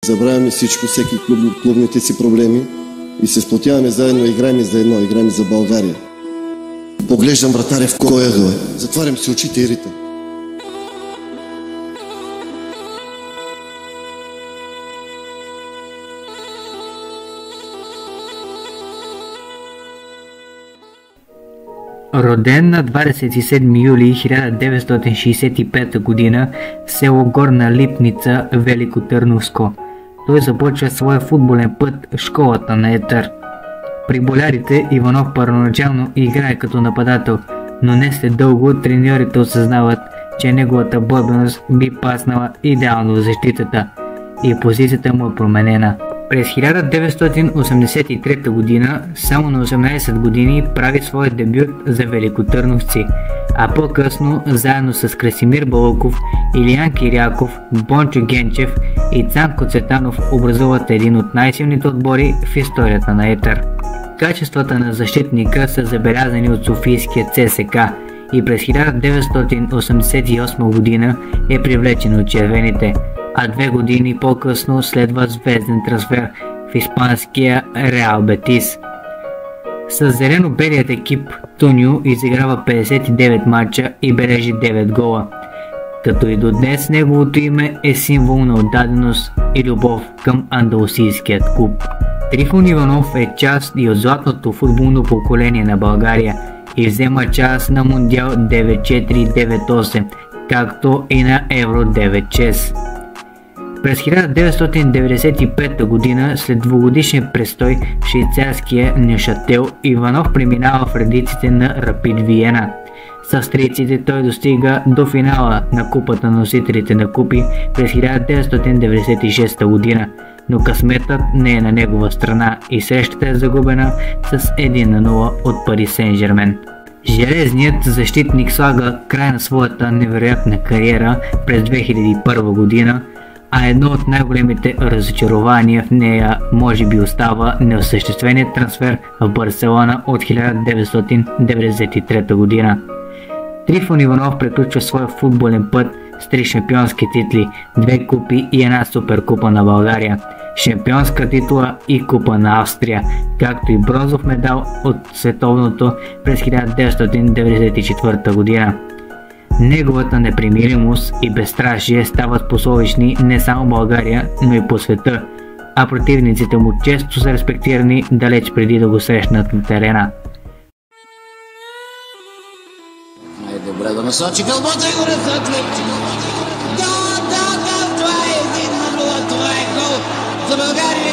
Забравяме всичко, всеки клубните си проблеми и се сплотяваме заедно, играем за едно, играем за България. Поглеждам вратаря в кой ъгъл е. Затварям си очите и ритам. Роден на 27 юли 1965 г. в село Горна Липница, Велико Търновско. Той започва своя футболен път в школата на Етър. При болярите Иванов първоначално играе като нападател, но не след дълго треньорите осъзнават, че неговата борбеност би паснала идеално в защитата и позицията му е променена. През 1983 г. само на 18 години прави своя дебют за великотърновци, а по-късно заедно с Красимир Балъков, Илиян Киряков, Бончо Генчев и Цанко Цветанов образуват един от най-силните отбори в историята на Етър. Качествата на защитника са забелязани от софийския ЦСК и през 1988 г. е привлечен от червените, а 2 години по-късно следва звезден трансфер в испанския Реал Бетис. С зелено-белият екип Туньо изиграва 59 мача и бележи 9 гола, като и до днес неговото име е символ на отдаденост и любов към андалусийският клуб. Трифон Иванов е част и от златното футболно поколение на България и взема част на Мондиал 94-98, както и на Евро 96. През 1995 г. след двугодишен престой в швейцарския Нюшател, Иванов преминава в редиците на Рапид Виена. С австрийците той достига до финала на Купата на носителите на купи през 1996 г., но късметът не е на негова страна и срещата е загубена с 1-0 от Пари Сен-Жермен. Железният защитник слага край на своята невероятна кариера през 2001 г., а едно от най-големите разочарования в нея може би остава неосъщественият трансфер в Барселона от 1993 г. Трифон Иванов приключва своя футболен път с 3 шампионски титли, 2 купи и една суперкупа на България, шампионска титла и купа на Австрия, както и бронзов медал от световното през 1994 г. Неговата непримиримост и безстрашие стават пословични не само в България, но и по света, а противниците му често са респектирани далеч преди да го срещнат на терена. Добре да насочи кълбота и го разсътли. Да, това е 1-0, това е гол за България.